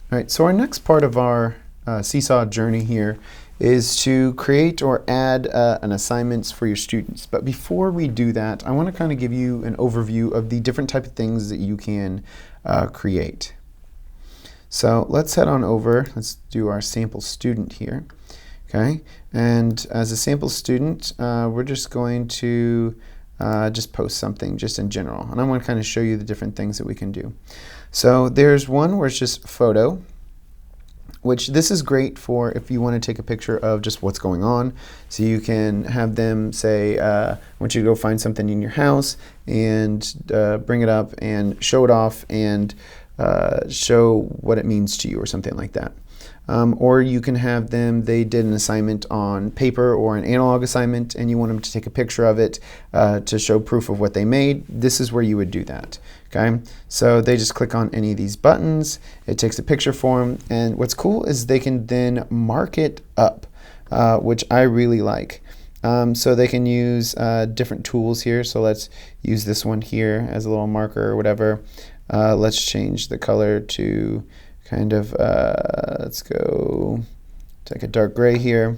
All right, so our next part of our SeeSaw journey here is to create or add an assignments for your students. But before we do that, I want to kind of give you an overview of the different type of things that you can create. So let's head on over. Let's do our sample student here. Okay, and as a sample student, we're just going to just post something just in general. And I want to kind of show you the different things that we can do. So there's one where it's just photo, which this is great for if you want to take a picture of just what's going on. So you can have them say, I want you to go find something in your house and bring it up and show it off and show what it means to you or something like that. Or you can have them, they did an assignment on paper or an analog assignment and you want them to take a picture of it to show proof of what they made. This is where you would do that. Okay, so they just click on any of these buttons, it takes a picture for them, and what's cool is they can then mark it up, which I really like. So they can use different tools here, so let's use this one here as a little marker or whatever. Let's change the color to kind of, let's go take a dark gray here,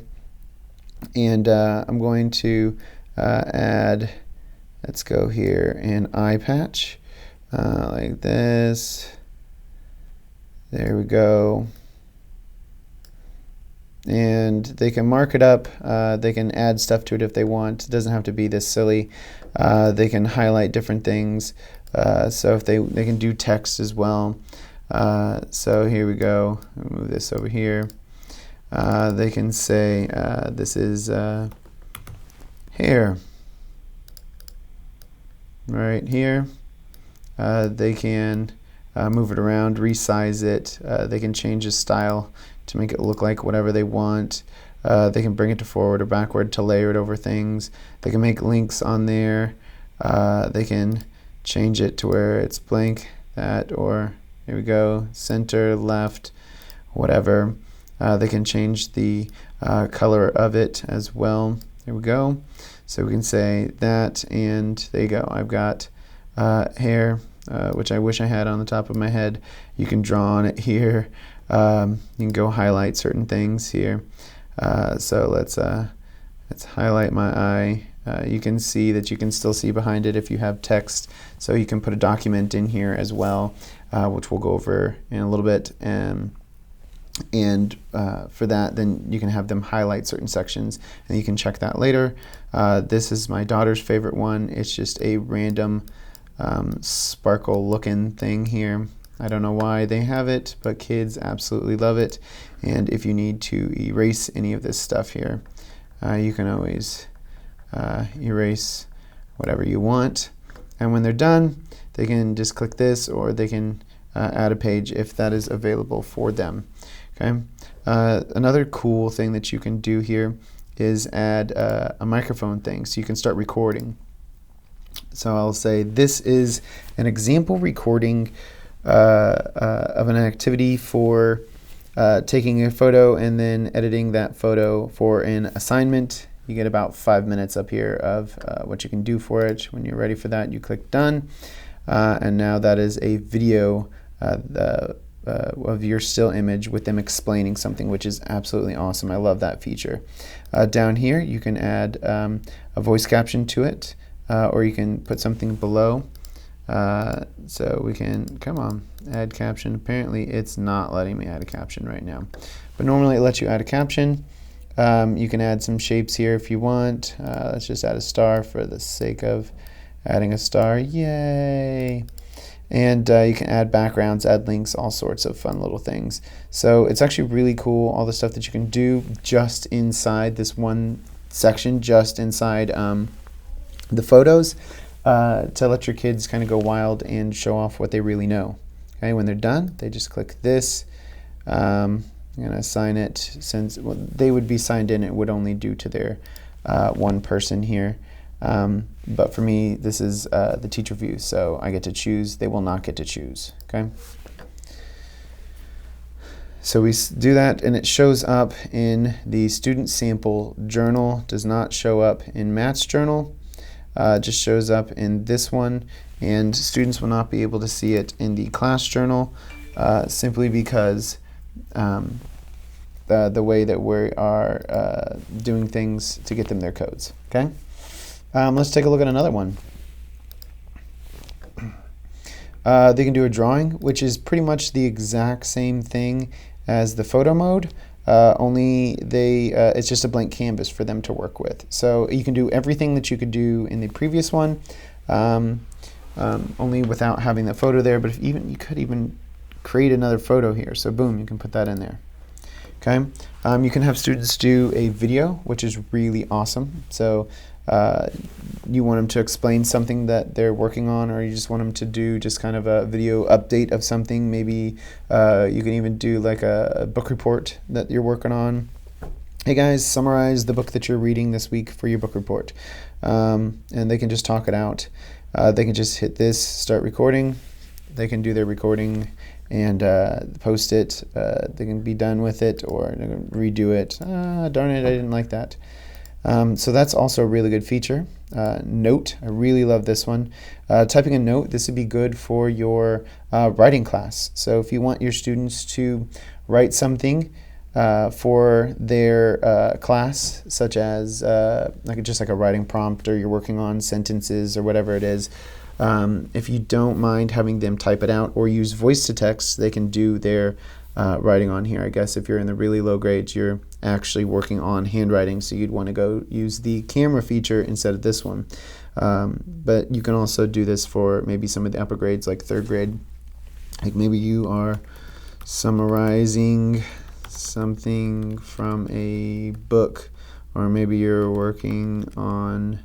and I'm going to add, let's go here, an eye patch. Like this. There we go. And they can mark it up. They can add stuff to it if they want. It doesn't have to be this silly. They can highlight different things. So if they can do text as well. So here we go. Move this over here. They can say this is hair. Right here. They can move it around, resize it. They can change the style to make it look like whatever they want. They can bring it to forward or backward to layer it over things. They can make links on there. They can change it to where it's blank, that, or here we go, center, left, whatever. They can change the color of it as well. There we go. So we can say that, and there you go. I've got hair, which I wish I had on the top of my head. You can draw on it here. You can go highlight certain things here. So let's highlight my eye. You can see that you can still see behind it if you have text. So you can put a document in here as well, which we'll go over in a little bit. And for that, then you can have them highlight certain sections, and you can check that later. This is my daughter's favorite one. It's just a random sparkle looking thing here. I don't know why they have it, but kids absolutely love it. And if you need to erase any of this stuff here, you can always erase whatever you want. And when they're done, they can just click this, or they can add a page if that is available for them. Okay. Another cool thing that you can do here is add a microphone thing, so you can start recording. So I'll say this is an example recording of an activity for taking a photo and then editing that photo for an assignment. You get about 5 minutes up here of what you can do for it. When you're ready for that, you click done. And now that is a video of your still image with them explaining something, which is absolutely awesome. I love that feature. Down here, you can add a voice caption to it. Or you can put something below. So we can, come on, add caption. Apparently it's not letting me add a caption right now. But normally it lets you add a caption. You can add some shapes here if you want. Let's just add a star for the sake of adding a star. Yay! And you can add backgrounds, add links, all sorts of fun little things. So it's actually really cool, all the stuff that you can do just inside this one section, just inside the photos, to let your kids kind of go wild and show off what they really know. Okay, when they're done, they just click this. I'm going to assign it, since they would be signed in, it would only do to their one person here. But for me, this is the teacher view, so I get to choose. They will not get to choose. Okay. So we do that, and it shows up in the student sample journal. Does not show up in Matt's journal. Just shows up in this one, and students will not be able to see it in the class journal. simply because the way that we are doing things to get them their codes. Okay, let's take a look at another one. They can do a drawing, which is pretty much the exact same thing as the photo mode, only it's just a blank canvas for them to work with. So you can do everything that you could do in the previous one, only without having the photo there. But you could even create another photo here. So boom, you can put that in there. Okay, you can have students do a video, which is really awesome. So you want them to explain something that they're working on, or you just want them to do just kind of a video update of something. Maybe you can even do like a book report that you're working on. Hey guys, summarize the book that you're reading this week for your book report. And they can just talk it out. They can just hit this, start recording. They can do their recording and post it. They can be done with it, or they can redo it. Darn it, I didn't like that. So that's also a really good feature. Note, I really love this one. Typing a note, this would be good for your writing class. So if you want your students to write something for their class, such as just like a writing prompt, or you're working on sentences or whatever it is, if you don't mind having them type it out or use voice to text, they can do their writing on here. I guess if you're in the really low grades, you're actually working on handwriting, so you'd want to go use the camera feature instead of this one. But you can also do this for maybe some of the upper grades, like 3rd grade. Like maybe you are summarizing something from a book, or maybe you're working on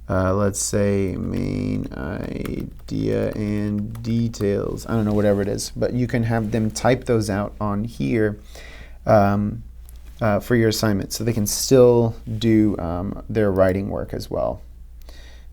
let's say main idea and details. I don't know, whatever it is, but you can have them type those out on here for your assignment, so they can still do their writing work as well.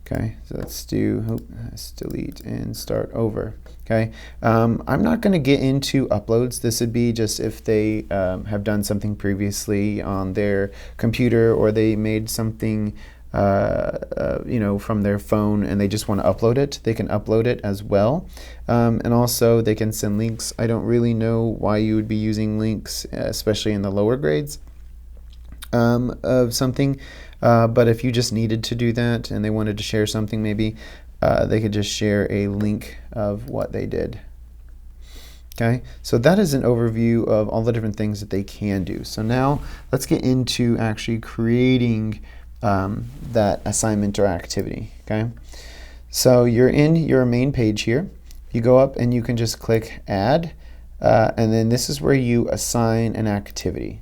Okay, so let's delete and start over. Okay, I'm not going to get into uploads. This would be just if they have done something previously on their computer, or they made something from their phone and they just want to upload it. They can upload it as well, and also they can send links. I don't really know why you would be using links, especially in the lower grades of something, but if you just needed to do that and they wanted to share something, maybe they could just share a link of what they did. Okay, so that is an overview of all the different things that they can do. So now let's get into actually creating that assignment or activity. Okay, so you're in your main page here. You go up and you can just click add, and then this is where you assign an activity.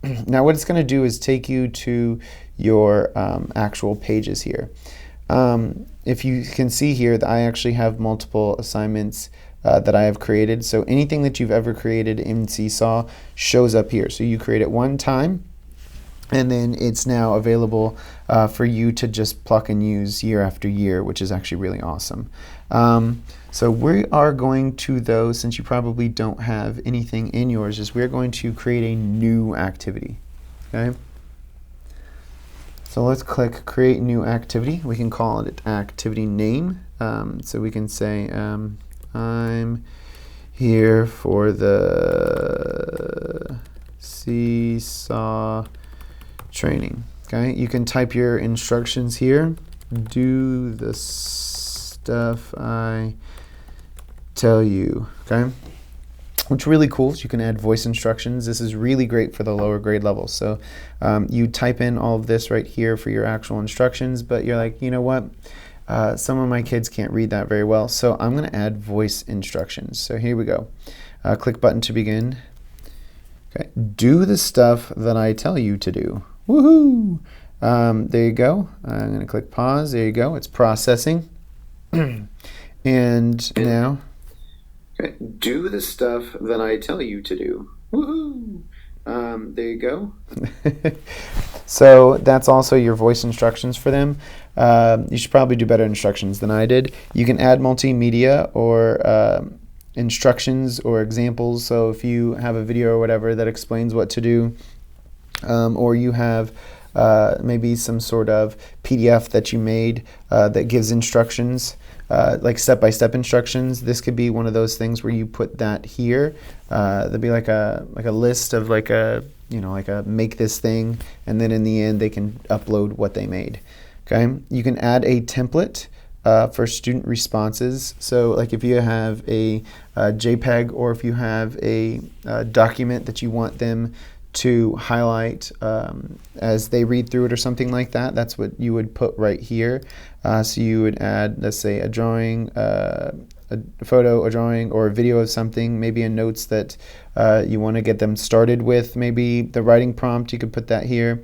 Now what it's going to do is take you to your actual pages here. If you can see here that I actually have multiple assignments that I have created. So anything that you've ever created in SeeSaw shows up here. So you create it one time, and then it's now available for you to just pluck and use year after year, which is actually really awesome. So we are going to, though, since you probably don't have anything in yours, is we're going to create a new activity. Okay. So let's click create new activity. We can call it activity name. So we can say I'm here for the SeeSaw training. Okay, you can type your instructions here. Do the stuff I tell you. Okay, what's really cool is you can add voice instructions. This is really great for the lower grade levels. So you type in all of this right here for your actual instructions, but you're like, you know what? Some of my kids can't read that very well, so I'm going to add voice instructions. So here we go. Click button to begin. Okay, do the stuff that I tell you to do. Woohoo! There you go. I'm going to click pause. There you go. It's processing. And now, okay, do the stuff that I tell you to do. Woohoo! There you go. So that's also your voice instructions for them. You should probably do better instructions than I did. You can add multimedia or instructions or examples. So if you have a video or whatever that explains what to do, or you have maybe some sort of PDF that you made that gives instructions, like step-by-step instructions, this could be one of those things where you put that here. There'd be like a list of like a make this thing, and then in the end they can upload what they made. Okay, you can add a template for student responses. So like if you have a JPEG, or if you have a document that you want them to highlight as they read through it or something like that, that's what you would put right here. So you would add, let's say, a drawing, a photo, a drawing, or a video of something, maybe a notes that you want to get them started with, maybe the writing prompt, you could put that here.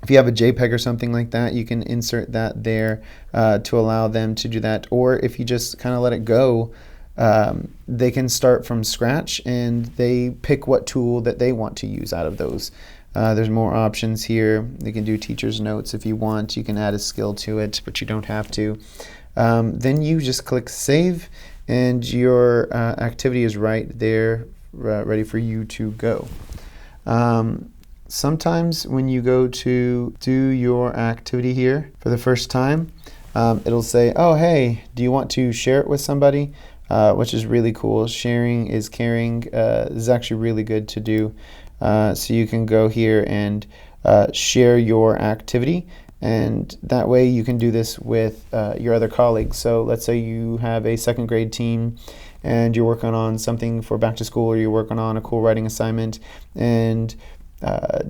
If you have a JPEG or something like that, you can insert that there to allow them to do that. Or if you just kind of let it go, they can start from scratch and they pick what tool that they want to use out of those. There's more options here. They can do teacher's notes if you want. You can add a skill to it, but you don't have to. Then you just click save, and your activity is right there, ready for you to go. Sometimes when you go to do your activity here for the first time, it'll say, oh, hey, do you want to share it with somebody? Which is really cool. Sharing is caring. Is actually really good to do. So you can go here and share your activity, and that way you can do this with your other colleagues. So let's say you have a second grade team and you're working on something for back to school, or you're working on a cool writing assignment, and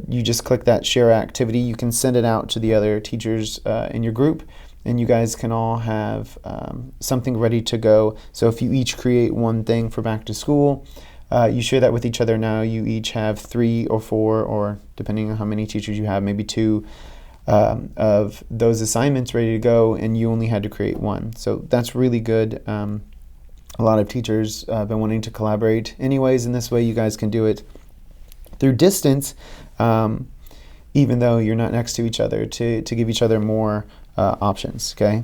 you just click that share activity. You can send it out to the other teachers in your group, and you guys can all have something ready to go. So if you each create one thing for back to school, you share that with each other. Now you each have 3 or 4, or depending on how many teachers you have, maybe 2 of those assignments ready to go, and you only had to create one. So that's really good. A lot of teachers have been wanting to collaborate anyways, and this way you guys can do it through distance, even though you're not next to each other, to give each other more options. Okay,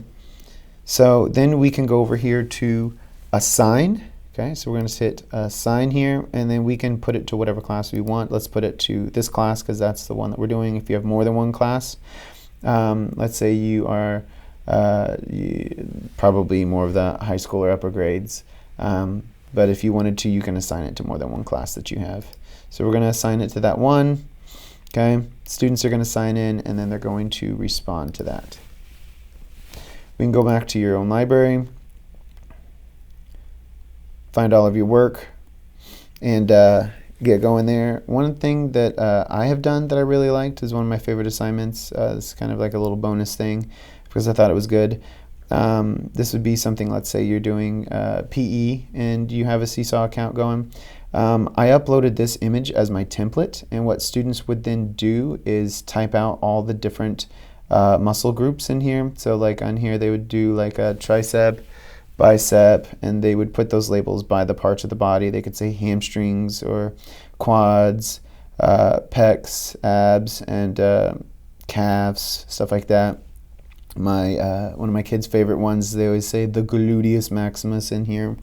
so then we can go over here to assign. Okay, so we're going to hit assign here, and then we can put it to whatever class we want. Let's put it to this class because that's the one that we're doing. If you have more than one class, let's say you are probably more of the high school or upper grades, but if you wanted to, you can assign it to more than one class that you have. So we're going to assign it to that one. Okay, students are going to sign in, and then they're going to respond to that. We can go back to your own library, find all of your work, and get going there. One thing that I have done that I really liked is one of my favorite assignments. It's kind of like a little bonus thing because I thought it was good. This would be something, let's say you're doing PE and you have a SeeSaw account going. I uploaded this image as my template, and what students would then do is type out all the different muscle groups in here. So like on here they would do like a tricep, bicep, and they would put those labels by the parts of the body. They could say hamstrings or quads, pecs, abs, and calves, stuff like that. One of my kids' favorite ones, they always say the gluteus maximus in here.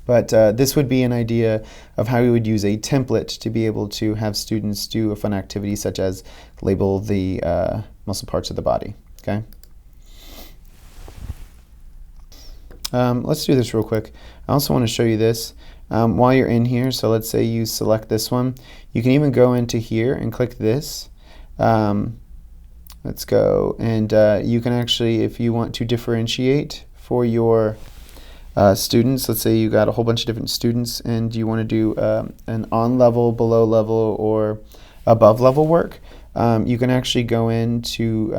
But this would be an idea of how we would use a template to be able to have students do a fun activity such as label the muscle parts of the body. Okay. Let's do this real quick. I also want to show you this while you're in here. So let's say you select this one. You can even go into here and click this. Let's go, and you can actually, if you want to differentiate for your students, let's say you got a whole bunch of different students and you want to do an on level, below level, or above level work, you can actually go into,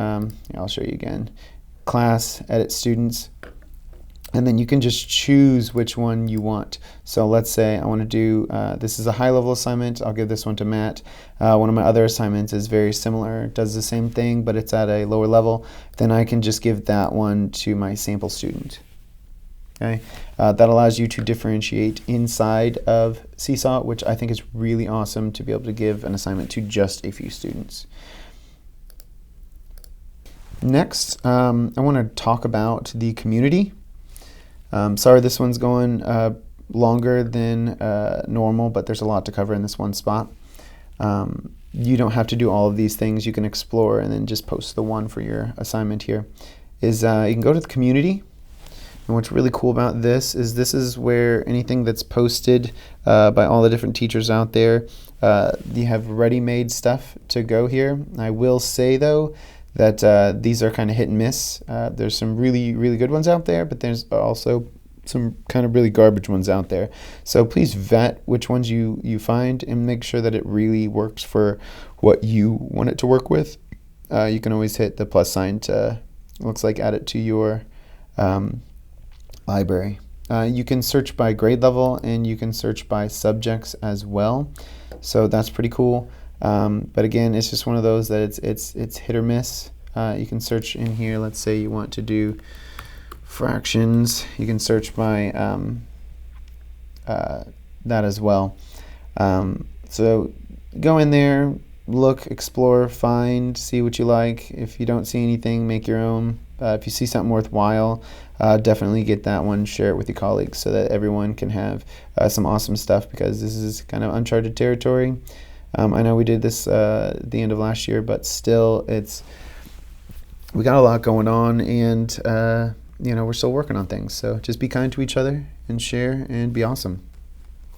I'll show you again, class, edit students, and then you can just choose which one you want. So let's say I want to do, this is a high level assignment, I'll give this one to Matt. One of my other assignments is very similar, does the same thing, but it's at a lower level. Then I can just give that one to my sample student. Okay, that allows you to differentiate inside of SeeSaw, which I think is really awesome to be able to give an assignment to just a few students. Next, I want to talk about the community. Sorry this one's going longer than normal, but there's a lot to cover in this one spot. You don't have to do all of these things. You can explore and then just post the one for your assignment here. is you can go to the community. And what's really cool about this is where anything that's posted by all the different teachers out there, you have ready-made stuff to go here. I will say, though, that these are kind of hit and miss. There's some really, really good ones out there, but there's also some kind of really garbage ones out there. So please vet which ones you find and make sure that it really works for what you want it to work with. You can always hit the plus sign to, looks like, add it to your library. You can search by grade level and you can search by subjects as well. So that's pretty cool. But again, it's just one of those that it's hit or miss. You can search in here. Let's say you want to do fractions. You can search by that as well. So go in there, look, explore, find, see what you like. If you don't see anything, make your own. If you see something worthwhile, definitely get that one, share it with your colleagues so that everyone can have some awesome stuff, because this is kind of uncharted territory. I know we did this at the end of last year, but still, we got a lot going on, and we're still working on things. So just be kind to each other and share and be awesome.